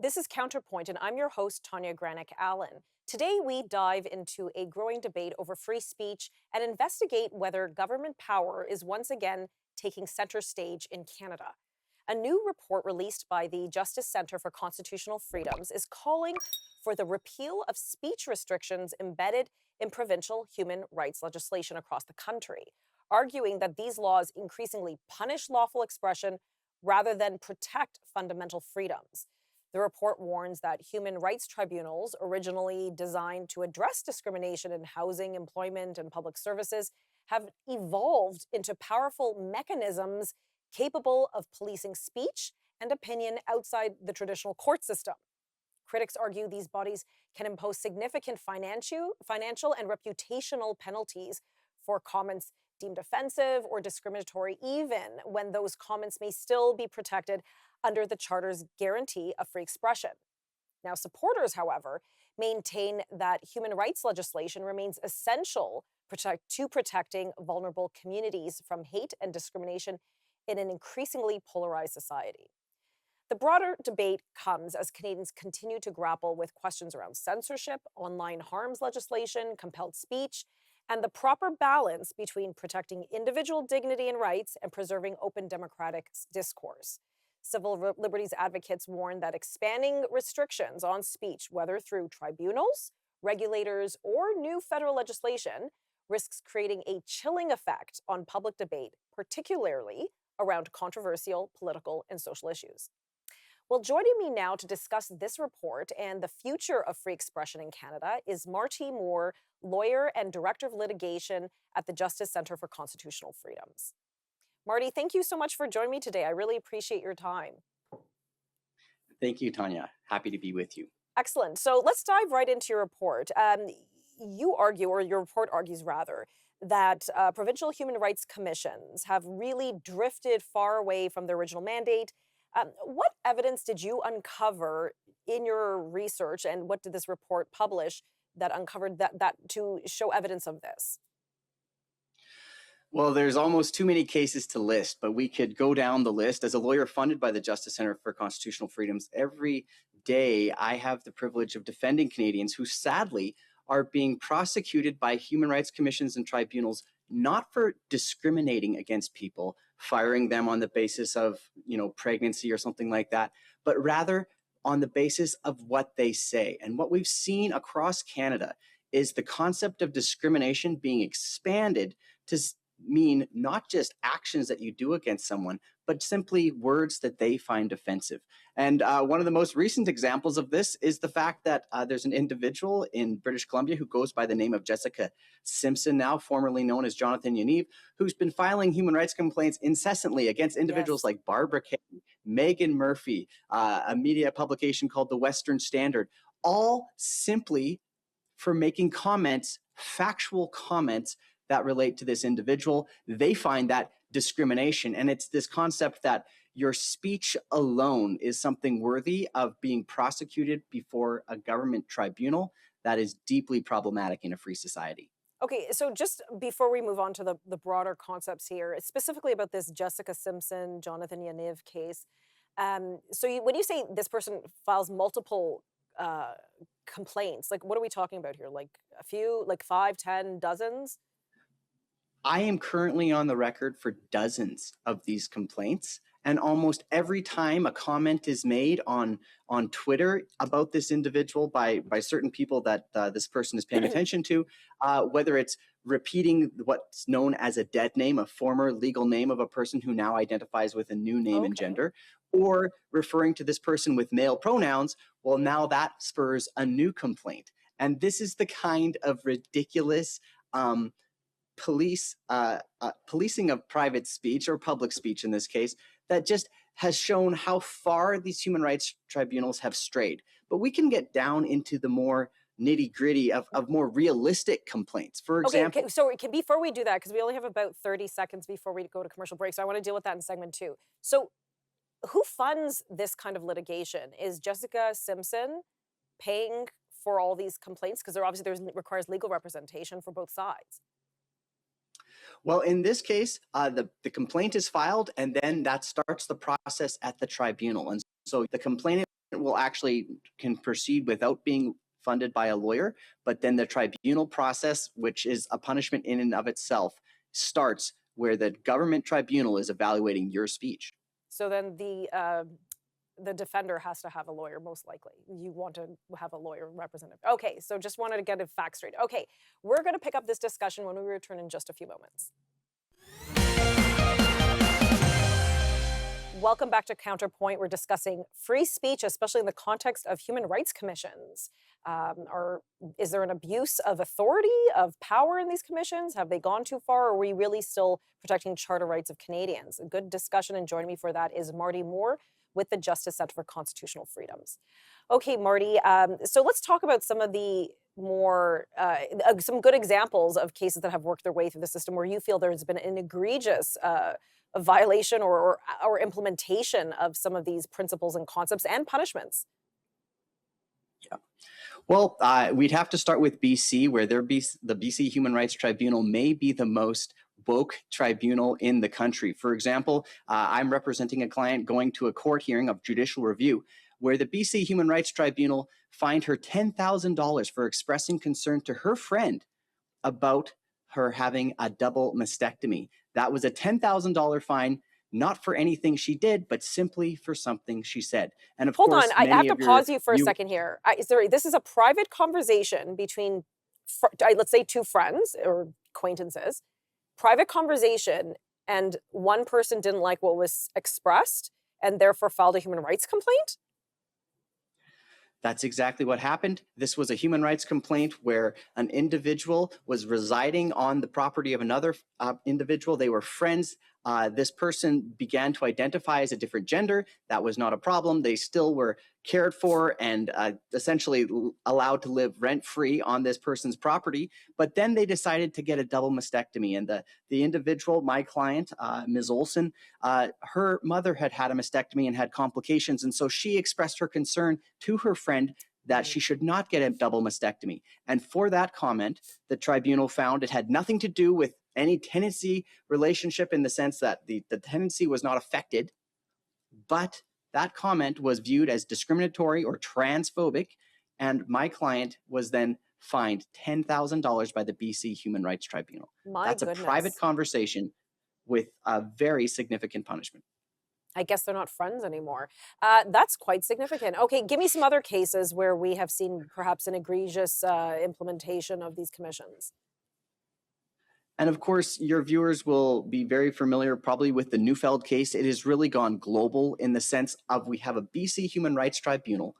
This is CounterPoint, and I'm your host, Tanya Granic Allen. Today, we dive into a growing debate over free speech and investigate whether government power is once again taking center stage in Canada. A new report released by the Justice Centre for Constitutional Freedoms is calling for the repeal of speech restrictions embedded in provincial human rights legislation across the country, arguing that these laws increasingly punish lawful expression rather than protect fundamental freedoms. The report warns that human rights tribunals, originally designed to address discrimination in housing, employment, and public services, have evolved into powerful mechanisms capable of policing speech and opinion outside the traditional court system. Critics argue these bodies can impose significant financial and reputational penalties for comments deemed offensive or discriminatory, even when those comments may still be protected under the Charter's guarantee of free expression. Now, supporters, however, maintain that human rights legislation remains essential to protecting vulnerable communities from hate and discrimination in an increasingly polarized society. The broader debate comes as Canadians continue to grapple with questions around censorship, online harms legislation, compelled speech, and the proper balance between protecting individual dignity and rights and preserving open democratic discourse. Civil liberties advocates warn that expanding restrictions on speech, whether through tribunals, regulators, or new federal legislation, risks creating a chilling effect on public debate, particularly around controversial political and social issues. Well, joining me now to discuss this report and the future of free expression in Canada is Marty Moore, lawyer and director of litigation at the Justice Centre for Constitutional Freedoms. Marty, thank you so much for joining me today. I really appreciate your time. Thank you, Tanya. Happy to be with you. Excellent. So let's dive right into your report. You argue, or your report argues rather, that provincial human rights commissions have really drifted far away from their original mandate. What evidence did you uncover in your research, and what did this report publish that uncovered that to show evidence of this? Well, there's almost too many cases to list, but we could go down the list. As a lawyer funded by the Justice Centre for Constitutional Freedoms, every day I have the privilege of defending Canadians who sadly are being prosecuted by human rights commissions and tribunals, not for discriminating against people, firing them on the basis of, pregnancy or something like that, but rather on the basis of what they say. And what we've seen across Canada is the concept of discrimination being expanded to mean not just actions that you do against someone, but simply words that they find offensive. And one of the most recent examples of this is the fact that there's an individual in British Columbia who goes by the name of Jessica Simpson, now formerly known as Jonathan Yaniv, who's been filing human rights complaints incessantly against individuals like Barbara Kay, Megan Murphy, a media publication called The Western Standard, all simply for making comments, factual comments, that relate to this individual. They find that discrimination. And it's this concept that your speech alone is something worthy of being prosecuted before a government tribunal that is deeply problematic in a free society. Okay, so just before we move on to the broader concepts here, specifically about this Jessica Simpson, Jonathan Yaniv case. When you say this person files multiple complaints, like what are we talking about here? Like a few, like 5, 10, dozens? I am currently on the record for dozens of these complaints, and almost every time a comment is made on Twitter about this individual by certain people that this person is paying attention to, whether it's repeating what's known as a dead name, a former legal name of a person who now identifies with a new name and gender, or referring to this person with male pronouns, well, now that spurs a new complaint. And this is the kind of ridiculous policing of private speech, or public speech in this case, that just has shown how far these human rights tribunals have strayed. But we can get down into the more nitty-gritty of more realistic complaints. For example... Okay, so before we do that, because we only have about 30 seconds before we go to commercial break, so I want to deal with that in segment 2. So who funds this kind of litigation? Is Jessica Simpson paying for all these complaints? Because requires legal representation for both sides. Well, in this case, the complaint is filed, and then that starts the process at the tribunal. And so the complainant will actually can proceed without being funded by a lawyer, but then the tribunal process, which is a punishment in and of itself, starts where the government tribunal is evaluating your speech. So then the defender has to have a lawyer, most likely. You want to have a lawyer representative. Okay, so just wanted to get a fact straight. Okay, we're going to pick up this discussion when we return in just a few moments. Welcome back to CounterPoint. We're discussing free speech, especially in the context of human rights commissions. Is there an abuse of authority, of power in these commissions? Have they gone too far, or are we really still protecting charter rights of Canadians? A good discussion, and joining me for that is Marty Moore with the Justice Centre for Constitutional Freedoms. Okay, Marty, so let's talk about some of the more, some good examples of cases that have worked their way through the system where you feel there's been an egregious a violation or implementation of some of these principles and concepts and punishments. Yeah. Well, we'd have to start with BC, where the BC Human Rights Tribunal may be the most woke tribunal in the country. For example, I'm representing a client going to a court hearing of judicial review where the BC Human Rights Tribunal fined her $10,000 for expressing concern to her friend about her having a double mastectomy. That was a $10,000 fine, not for anything she did, but simply for something she said. And of Hold course, on, I have to pause you for a second here. Sorry, this is a private conversation between, let's say, two friends or acquaintances. Private conversation, and one person didn't like what was expressed and therefore filed a human rights complaint? That's exactly what happened. This was a human rights complaint where an individual was residing on the property of another individual. They were friends. This person began to identify as a different gender. That was not a problem. They still were cared for and essentially allowed to live rent-free on this person's property. But then they decided to get a double mastectomy. And the individual, my client, Ms. Olson, her mother had had a mastectomy and had complications. And so she expressed her concern to her friend that she should not get a double mastectomy. And for that comment, the tribunal found it had nothing to do with any tenancy relationship, in the sense that the tenancy was not affected, but that comment was viewed as discriminatory or transphobic, and my client was then fined $10,000 by the BC Human Rights Tribunal. That's a private conversation with a very significant punishment. I guess they're not friends anymore. That's quite significant. Okay, give me some other cases where we have seen perhaps an egregious implementation of these commissions. And of course, your viewers will be very familiar probably with the Neufeld case. It has really gone global in the sense of we have a BC Human Rights Tribunal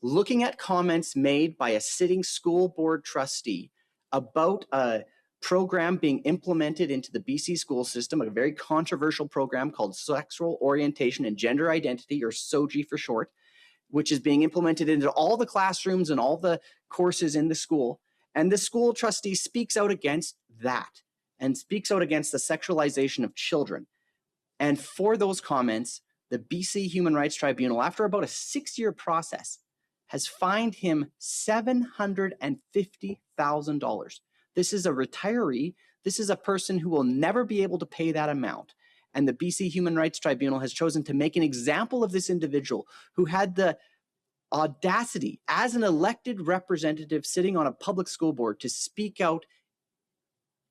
looking at comments made by a sitting school board trustee about a program being implemented into the BC school system, a very controversial program called Sexual Orientation and Gender Identity, or SOGI for short, which is being implemented into all the classrooms and all the courses in the school. And the school trustee speaks out against that and speaks out against the sexualization of children. And for those comments, the BC Human Rights Tribunal, after about a 6-year process, has fined him $750,000. This is a retiree. This is a person who will never be able to pay that amount. And the BC Human Rights Tribunal has chosen to make an example of this individual who had the audacity as an elected representative sitting on a public school board to speak out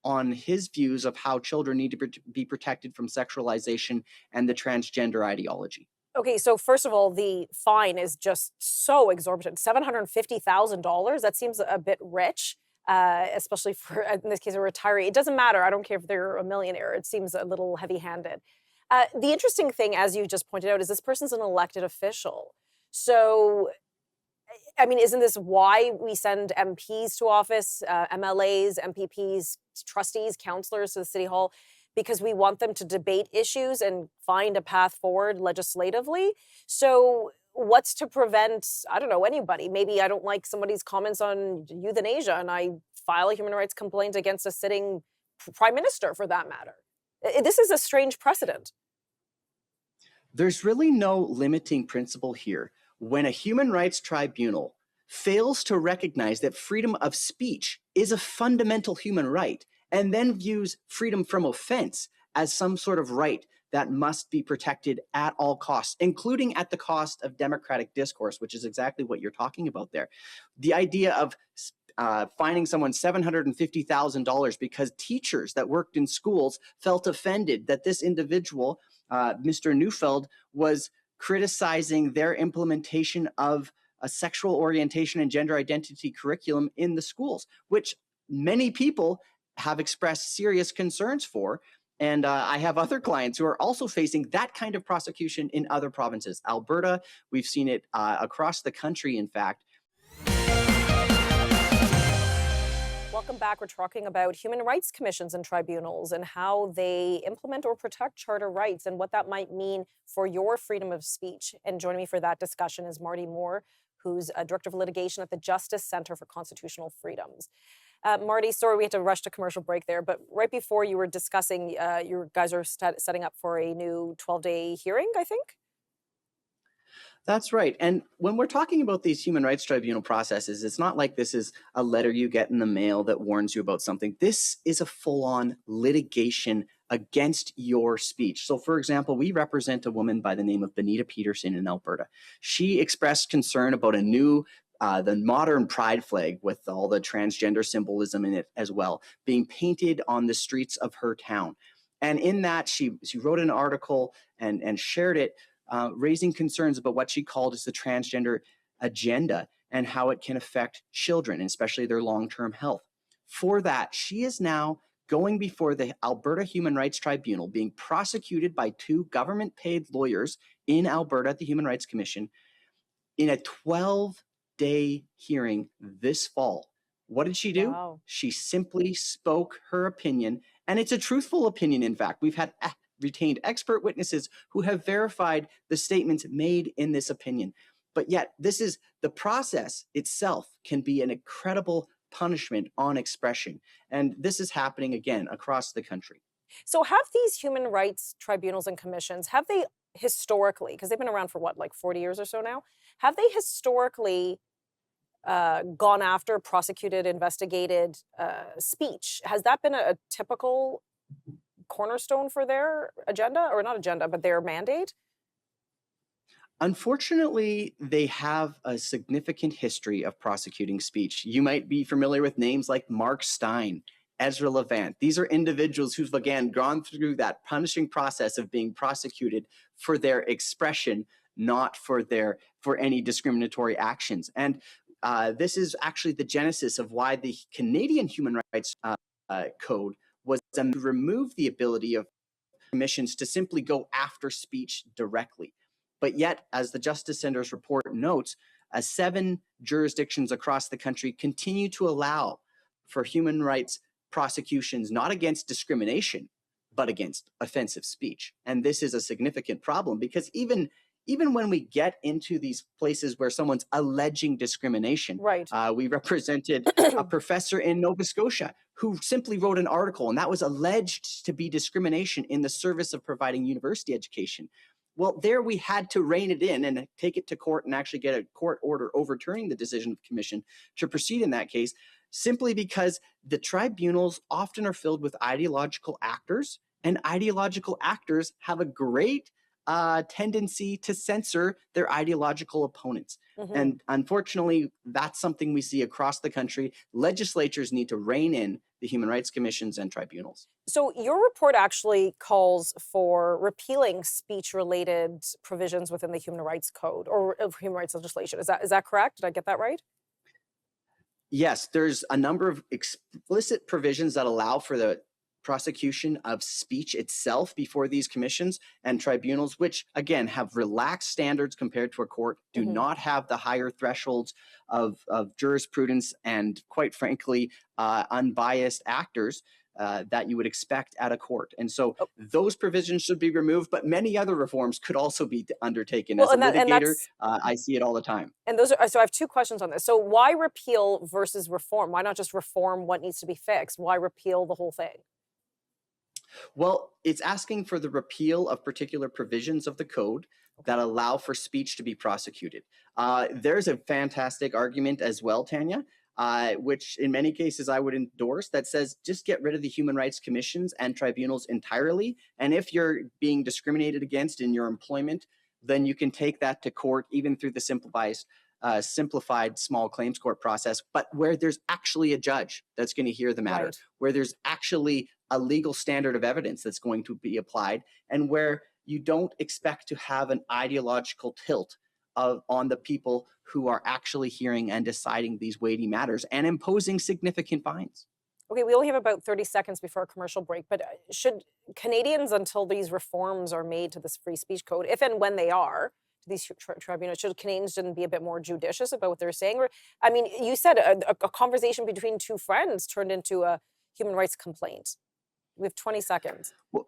on his views of how children need to be protected from sexualization and the transgender ideology. Okay, so first of all, the fine is just so exorbitant. $750,000, that seems a bit rich, especially for, in this case, a retiree. It doesn't matter. I don't care if they're a millionaire. It seems a little heavy-handed. The interesting thing, as you just pointed out, is this person's an elected official. So, I mean, isn't this why we send MPs to office, MLAs, MPPs, trustees, councillors to the City Hall? Because we want them to debate issues and find a path forward legislatively. So what's to prevent, I don't know, anybody? Maybe I don't like somebody's comments on euthanasia and I file a human rights complaint against a sitting prime minister, for that matter. This is a strange precedent. There's really no limiting principle here. When a human rights tribunal fails to recognize that freedom of speech is a fundamental human right, and then views freedom from offense as some sort of right that must be protected at all costs, including at the cost of democratic discourse, which is exactly what you're talking about there. The idea of fining someone $750,000 because teachers that worked in schools felt offended that this individual, Mr. Neufeld, was criticizing their implementation of a sexual orientation and gender identity curriculum in the schools, which many people have expressed serious concerns for. And I have other clients who are also facing that kind of prosecution in other provinces. Alberta, we've seen it across the country, in fact. Welcome back. We're talking about human rights commissions and tribunals and how they implement or protect charter rights and what that might mean for your freedom of speech. And joining me for that discussion is Marty Moore, who's a director of litigation at the Justice Center for Constitutional Freedoms. Marty, sorry we had to rush to commercial break there, but right before you were discussing, you guys are setting up for a new 12-day hearing, I think? That's right. And when we're talking about these human rights tribunal processes, it's not like this is a letter you get in the mail that warns you about something. This is a full-on litigation against your speech. So, for example, we represent a woman by the name of Benita Peterson in Alberta. She expressed concern about a new the modern pride flag with all the transgender symbolism in it as well, being painted on the streets of her town. And in that, she wrote an article and shared it, raising concerns about what she called as the transgender agenda and how it can affect children, especially their long-term health. For that, she is now going before the Alberta Human Rights Tribunal, being prosecuted by two government-paid lawyers in Alberta at the Human Rights Commission in a 12-day hearing this fall. What did she do? Wow. She simply spoke her opinion, and it's a truthful opinion, in fact. We've had retained expert witnesses who have verified the statements made in this opinion. But yet, this is the process itself can be an incredible punishment on expression. And this is happening again across the country. So have these human rights tribunals and commissions, have they historically, because they've been around for what, like 40 years or so now, have they historically gone after, prosecuted, investigated speech? Has that been a typical cornerstone for their agenda, or not agenda, but their mandate? Unfortunately, they have a significant history of prosecuting speech. You might be familiar with names like Mark Stein, Ezra Levant. These are individuals who've, again, gone through that punishing process of being prosecuted for their expression, not for any discriminatory actions. And this is actually the genesis of why the Canadian Human Rights Code was to remove the ability of commissions to simply go after speech directly. But yet, as the Justice Center's report notes, 7 jurisdictions across the country continue to allow for human rights prosecutions, not against discrimination, but against offensive speech. And this is a significant problem because even when we get into these places where someone's alleging discrimination, right. We represented a professor in Nova Scotia who simply wrote an article, and that was alleged to be discrimination in the service of providing university education. Well, there we had to rein it in and take it to court and actually get a court order overturning the decision of the commission to proceed in that case, simply because the tribunals often are filled with ideological actors, and ideological actors have a great tendency to censor their ideological opponents. Mm-hmm. And unfortunately, that's something we see across the country. Legislatures need to rein in the human rights commissions and tribunals. So your report actually calls for repealing speech-related provisions within the Human Rights Code or of human rights legislation. Is that correct? Did I get that right? Yes, there's a number of explicit provisions that allow for the prosecution of speech itself before these commissions and tribunals, which again have relaxed standards compared to a court, do not have the higher thresholds of jurisprudence and, quite frankly, unbiased actors that you would expect at a court. And so those provisions should be removed, but many other reforms could also be undertaken. As a litigator, I see it all the time. And so I have 2 questions on this. So why repeal versus reform? Why not just reform what needs to be fixed? Why repeal the whole thing? Well, it's asking for the repeal of particular provisions of the code that allow for speech to be prosecuted. There's a fantastic argument as well, Tanya, which in many cases I would endorse, that says just get rid of the human rights commissions and tribunals entirely. And if you're being discriminated against in your employment, then you can take that to court, even through the simplified small claims court process, but where there's actually a judge that's going to hear the matter, Right. where there's actually a legal standard of evidence that's going to be applied, and where you don't expect to have an ideological tilt on the people who are actually hearing and deciding these weighty matters and imposing significant fines. Okay, we only have about 30 seconds before a commercial break, but should Canadians, until these reforms are made to this free speech code, if and when they are, to these tribunals, should Canadians shouldn't be a bit more judicious about what they're saying? Or, I mean, you said a conversation between two friends turned into a human rights complaint. We have 20 seconds. Well,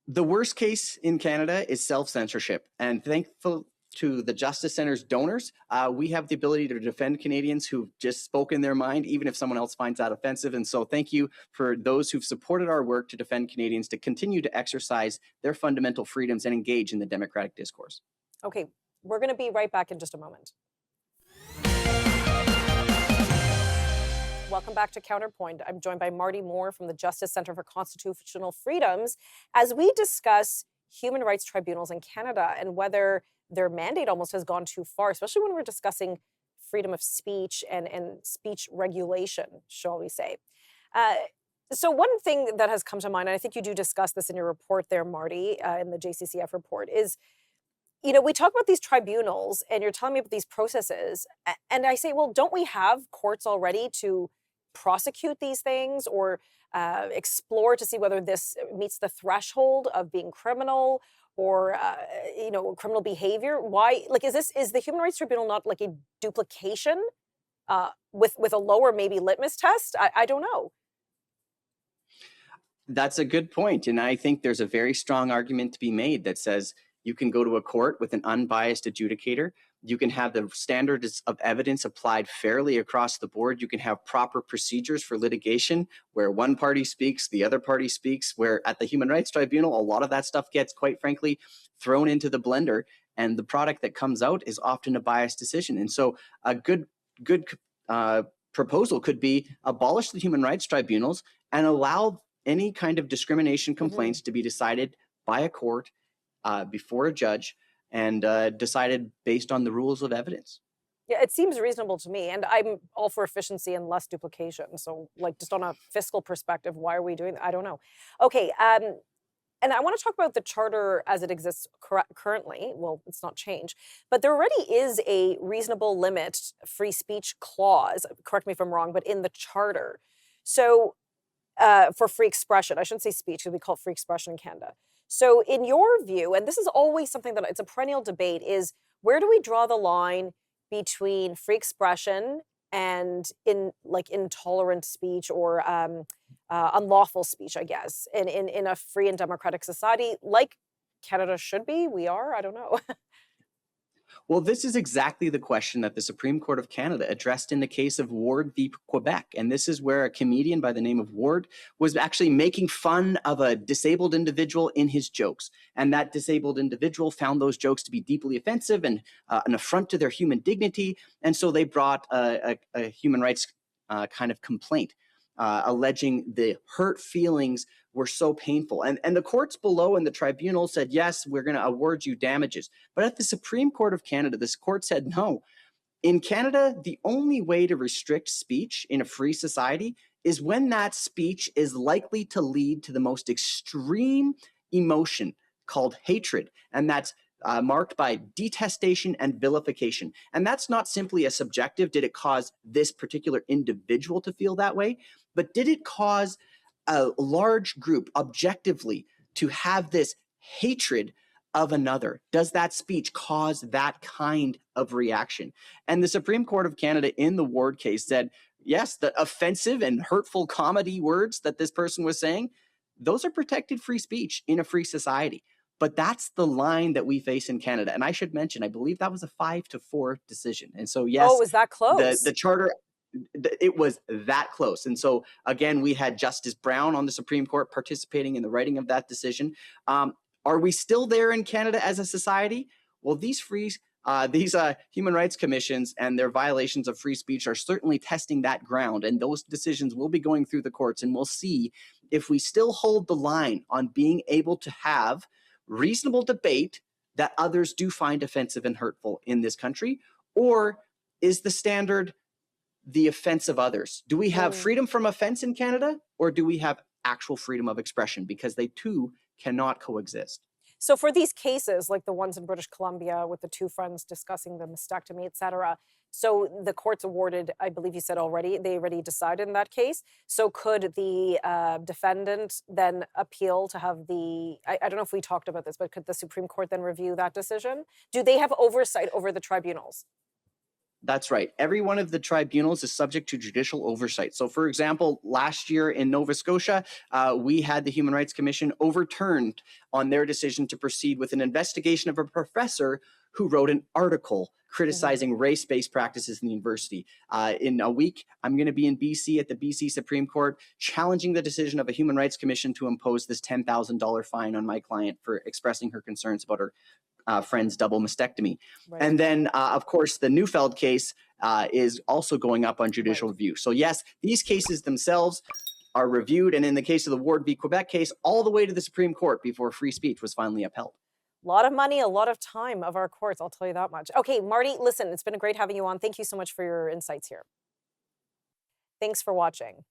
the worst case in Canada is self-censorship, and thankful to the Justice Centre's donors, we have the ability to defend Canadians who've just spoken their mind, even if someone else finds that offensive. And so thank you for those who've supported our work to defend Canadians to continue to exercise their fundamental freedoms and engage in the democratic discourse. Okay, we're going to be right back in just a moment. Welcome back to CounterPoint. I'm joined by Marty Moore from the Justice Centre for Constitutional Freedoms as we discuss human rights tribunals in Canada and whether their mandate almost has gone too far, especially when we're discussing freedom of speech and speech regulation, shall we say. So one thing that has come to mind, and I think you do discuss this in your report there, Marty, in the JCCF report, is, we talk about these tribunals and you're telling me about these processes. And I say, well, don't we have courts already to prosecute these things or explore to see whether this meets the threshold of being criminal or criminal behavior? Why, is the Human Rights Tribunal not like a duplication with a lower maybe litmus test? I don't know. That's a good point. And I think there's a very strong argument to be made that says you can go to a court with an unbiased adjudicator. You can have the standards of evidence applied fairly across the board. You can have proper procedures for litigation where one party speaks, the other party speaks, where at the Human Rights Tribunal, a lot of that stuff gets, quite frankly, thrown into the blender. And the product that comes out is often a biased decision. And so a good proposal could be abolish the Human Rights Tribunals and allow any kind of discrimination complaints to be decided by a court before a judge and decided based on the rules of evidence. Yeah, it seems reasonable to me. And I'm all for efficiency and less duplication. So just on a fiscal perspective, why are we doing that? I don't know. Okay. And I want to talk about the charter as it exists currently. Well, it's not changed, but there already is a reasonable limit free speech clause, correct me if I'm wrong, but in the charter. So for free expression, I shouldn't say speech, we call it free expression in Canada. So in your view, and this is always something that it's a perennial debate, is where do we draw the line between free expression and intolerant speech or unlawful speech, I guess, in a free and democratic society like Canada should be? We are? I don't know. Well, this is exactly the question that the Supreme Court of Canada addressed in the case of Ward v. Quebec. And this is where a comedian by the name of Ward was actually making fun of a disabled individual in his jokes. And that disabled individual found those jokes to be deeply offensive and an affront to their human dignity. And so they brought a human rights kind of complaint, alleging the hurt feelings were so painful. And the courts below in the tribunal said, yes, we're going to award you damages. But at the Supreme Court of Canada, this court said, no. In Canada, the only way to restrict speech in a free society is when that speech is likely to lead to the most extreme emotion called hatred. And that's marked by detestation and vilification. And that's not simply a subjective, did it cause this particular individual to feel that way, but did it cause a large group objectively to have this hatred of another? Does that speech cause that kind of reaction? And the Supreme Court of Canada in the Ward case said, yes, the offensive and hurtful comedy words that this person was saying, those are protected free speech in a free society. But that's the line that we face in Canada. And I should mention, I believe that was a 5-4 decision. And so, yes, oh, was that close? The charter, it was that close. And so, again, we had Justice Brown on the Supreme Court participating in the writing of that decision. Are we still there in Canada as a society? Well, these free These human rights commissions and their violations of free speech are certainly testing that ground, and those decisions will be going through the courts, and we'll see if we still hold the line on being able to have reasonable debate that others do find offensive and hurtful in this country, or is the standard the offense of others? Do we have freedom from offense in Canada, or do we have actual freedom of expression? Because they too cannot coexist. So for these cases, like the ones in British Columbia with the two friends discussing the mastectomy, et cetera, so the courts awarded, I believe you said already, they already decided in that case. So could the defendant then appeal to have I don't know if we talked about this, but could the Supreme Court then review that decision? Do they have oversight over the tribunals? That's right. Every one of the tribunals is subject to judicial oversight. So, for example, last year in Nova Scotia, we had the Human Rights Commission overturned on their decision to proceed with an investigation of a professor who wrote an article criticizing race-based practices in the university. In a week, I'm going to be in BC at the BC Supreme Court challenging the decision of a Human Rights Commission to impose this $10,000 fine on my client for expressing her concerns about her friend's double mastectomy. Right. And then, of course, the Neufeld case is also going up on judicial review. So yes, these cases themselves are reviewed. And in the case of the Ward v. Quebec case, all the way to the Supreme Court before free speech was finally upheld. A lot of money, a lot of time of our courts, I'll tell you that much. Okay, Marty, listen, it's been great having you on. Thank you so much for your insights here. Thanks for watching.